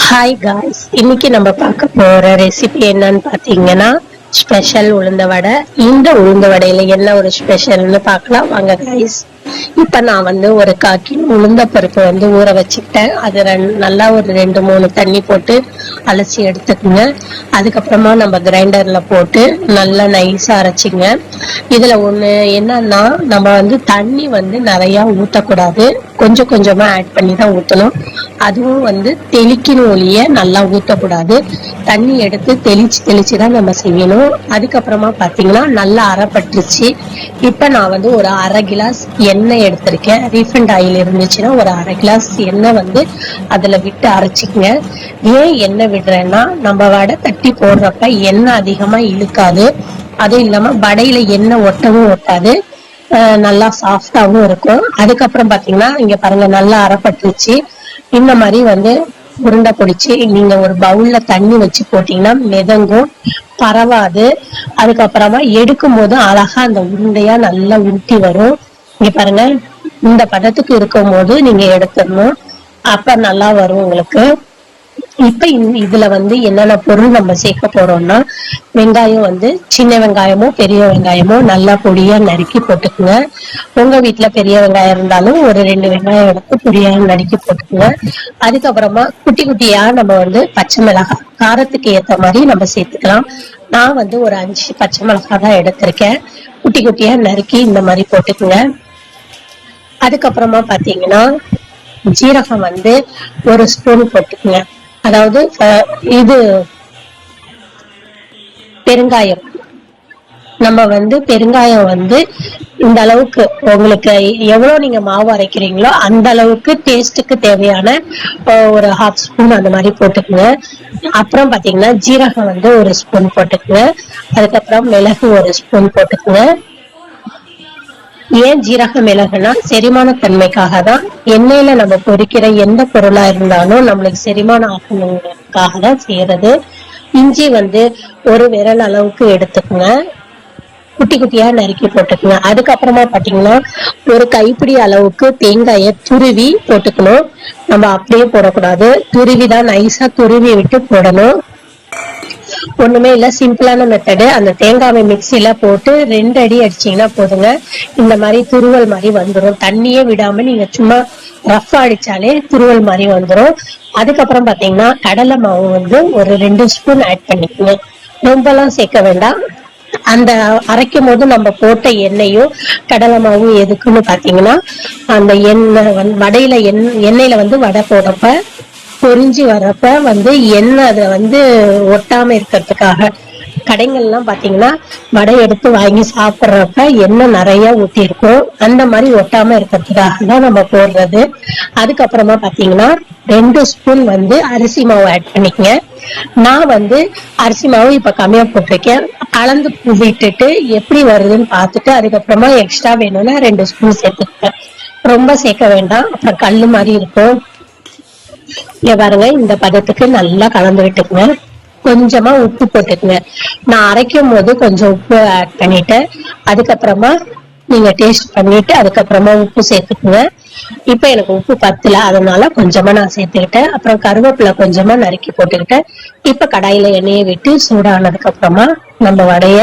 Hi guys, இன்னைக்கு நம்ம பார்க்க போற ரெசிபி என்னன்னு பாத்தீங்கன்னா ஸ்பெஷல் உளுந்த வடை. இந்த உளுந்த வடையில என்ன ஒரு ஸ்பெஷல்னு பார்க்கலாம் வாங்க காய்ஸ். இப்ப நான் ஒரு 1/4 கிலோ உளுந்த பருப்பு ஊற வச்சுக்கிட்டேன். அது நல்லா ஒரு 2-3 தண்ணி போட்டு அலசி எடுத்துக்குங்க. அதுக்கப்புறமா நம்ம கிரைண்டர்ல போட்டு நல்லா நைஸா அரைச்சிங்க. இதுல ஒண்ணு என்னன்னா, நம்ம தண்ணி நிறைய ஊத்தக்கூடாது, கொஞ்சம் கொஞ்சமா ஆட் பண்ணி தான் ஊத்தணும். அதுவும் தெளிக்கணும் ஒழிய நல்லா ஊத்தக்கூடாது. தண்ணி எடுத்து தெளிச்சு தெளிச்சு தான் நம்ம செய்யணும். அதுக்கப்புறமா பாத்தீங்கன்னா நல்லா அரைப்பட்டுருச்சு. இப்ப நான் ஒரு 1/2 கிளாஸ் எண்ணெய் எடுத்திருக்கேன். ரீஃபைண்ட் ஆயில் இருந்துச்சுன்னா ஒரு 1/2 கிளாஸ் எண்ணெய் அதுல விட்டு அரைச்சிக்கங்க. ஏன் எண்ணெய் விடுறேன்னா, நம்ம வடை தட்டி போடுறப்ப எண்ணெய் அதிகமா இழுக்காது. அதுவும் இல்லாம வடையில எண்ணெய் ஒட்டவும் ஒட்டாது, நல்லா சாஃப்டாவும் இருக்கும். அதுக்கப்புறம் பாத்தீங்கன்னா இங்க பாருங்க, நல்லா அரைப்பட்டுருச்சு. இந்த மாதிரி உருண்டை பிடிச்சி நீங்க ஒரு பவுல்ல தண்ணி வச்சு போட்டீங்கன்னா மிதங்கும், பரவாது. அதுக்கப்புறமா எடுக்கும் போது அழகா அந்த உருண்டையா நல்லா உருட்டி வரும். இங்க பாருங்க, இந்த பதத்துக்கு இருக்கும் போது நீங்க எடுத்துடணும். அப்ப நல்லா வரும் உங்களுக்கு. இப்ப இதுல என்னென்ன பொருள் நம்ம சேர்க்க போறோம்னா, வெங்காயம் சின்ன வெங்காயமோ பெரிய வெங்காயமோ நல்லா பொடியா நறுக்கி போட்டுக்குங்க. உங்க வீட்டுல பெரிய வெங்காயம் இருந்தாலும் ஒரு 2 வெங்காயம் எடுத்து பொடியா நறுக்கி போட்டுக்குங்க. அதுக்கப்புறமா குட்டி குட்டியா நம்ம பச்சை மிளகாய் காரத்துக்கு ஏத்த மாதிரி நம்ம சேர்த்துக்கலாம். நான் ஒரு 5 பச்சை மிளகாய் தான் எடுத்திருக்கேன். குட்டி குட்டியா நறுக்கி இந்த மாதிரி போட்டுக்குங்க. அதுக்கப்புறமா பாத்தீங்கன்னா ஜீரகம் 1 ஸ்பூன் போட்டுக்குங்க. அதாவது இது பெருங்காயம். நம்ம பெருங்காயம் இந்த அளவுக்கு, உங்களுக்கு எவ்வளவு நீங்க மாவு அரைக்கிறீங்களோ அந்த அளவுக்கு டேஸ்டுக்கு தேவையான ஒரு 1/2 ஸ்பூன் அந்த மாதிரி போட்டுக்குங்க. அப்புறம் பாத்தீங்கன்னா ஜீரகம் 1 ஸ்பூன் போட்டுக்குங்க. அதுக்கப்புறம் மிளகு 1 ஸ்பூன் போட்டுக்குங்க. ஏன் ஜீரக மிளகுனா செரிமான தன்மைக்காக தான். எண்ணெயில நம்ம பொரிக்கிற எந்த பொருளா இருந்தாலும் நம்மளுக்கு செரிமானம் ஆகணுங்கிறதுக்காக தான் செய்யறது. இஞ்சி 1 விரல் அளவுக்கு எடுத்துக்குங்க, குட்டி குட்டியா நறுக்கி போட்டுக்குங்க. அதுக்கப்புறமா பாத்தீங்கன்னா ஒரு கைப்பிடி அளவுக்கு தேங்காய துருவி போட்டுக்கணும். நம்ம அப்படியே போடக்கூடாது, துருவி தான் நைஸா துருவி விட்டு போடணும். ஒண்ணுமே இல்ல, சிம்பிளான மெத்தடு. அந்த தேங்காவை மிக்சியில போட்டு 2 அடி அடிச்சீங்கன்னா போதுங்க, இந்த மாதிரி துருவல் மாதிரி வந்துடும். தண்ணியே விடாம நீங்க சும்மா ரஃப் அடிச்சாலே துருவல் மாதிரி வந்துடும். அதுக்கப்புறம் பாத்தீங்கன்னா கடலை மாவு ஒரு 2 ஸ்பூன் ஆட் பண்ணிக்கணும். ரொம்ப எல்லாம் சேர்க்க வேண்டாம். அந்த அரைக்கும் போது நம்ம போட்ட எண்ணெயும் கடலை மாவும் எதுக்குன்னு பாத்தீங்கன்னா, அந்த எண்ணெய் வடையில எண்ணெயில வடை போடுறப்ப பொரிஞ்சு வர்றப்ப எண்ணெய் அதை ஒட்டாம இருக்கிறதுக்காக. கடைகள்லாம் பாத்தீங்கன்னா வடை எடுத்து வாங்கி சாப்பிட்றப்ப எண்ணெய் நிறைய ஊத்தி இருக்கும், அந்த மாதிரி ஒட்டாம இருக்கிறதுக்காக தான் நம்ம போடுறது. அதுக்கப்புறமா பாத்தீங்கன்னா 2 ஸ்பூன் அரிசி மாவு ஆட் பண்ணிக்கங்க. நான் அரிசி மாவு இப்ப கம்மியா போட்டிருக்கேன். கலந்து விட்டுட்டு எப்படி வருதுன்னு பார்த்துட்டு அதுக்கப்புறமா எக்ஸ்ட்ரா வேணும்னா 2 ஸ்பூன் சேர்த்துக்கேன். ரொம்ப சேர்க்க வேண்டாம், அப்புறம் கல்லு மாதிரி இருக்கும். இங்க பாருங்க, இந்த பதத்துக்கு நல்லா கலந்து விட்டுக்குங்க. கொஞ்சமா உப்பு போட்டுக்குங்க. நான் அரைக்கும் போது கொஞ்சம் உப்பு ஆட் பண்ணிட்டேன். அதுக்கப்புறமா நீங்க டேஸ்ட் பண்ணிட்டு அதுக்கப்புறமா உப்பு சேர்த்துக்குங்க. இப்ப எனக்கு உப்பு பத்தல, அதனால கொஞ்சமா நான் சேர்த்துக்கிட்டேன். அப்புறம் கருவேப்பிலை கொஞ்சமா நறுக்கி போட்டுக்கிட்டேன். இப்ப கடாயில எண்ணெயை விட்டு சூடானதுக்கு அப்புறமா நம்ம வடைய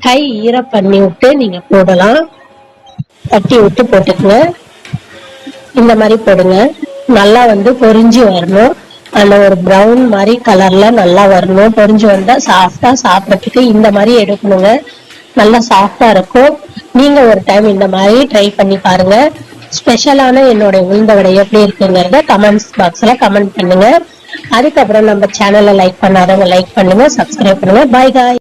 கை ஈர பண்ணி விட்டு நீங்க போடலாம். தட்டி விட்டு போட்டுக்குங்க. இந்த மாதிரி போடுங்க. நல்லா பொரிஞ்சு வரணும். அந்த ஒரு பிரவுன் மாதிரி கலர்ல நல்லா வரணும். பொரிஞ்சு வந்தா சாஃப்டா சாப்பிடறதுக்கு இந்த மாதிரி எடுக்கணுங்க. நல்லா சாஃப்டா இருக்கும். நீங்க ஒரு டைம் இந்த மாதிரி ட்ரை பண்ணி பாருங்க. ஸ்பெஷலான என்னோட உளுந்த வடை எப்படி இருக்குங்கிறத கமெண்ட்ஸ் பாக்ஸ்ல கமெண்ட் பண்ணுங்க. அதுக்கப்புறம் நம்ம சேனலை லைக் பண்ணாதவங்க லைக் பண்ணுங்க, சப்ஸ்கிரைப் பண்ணுங்க. பாய் காய்.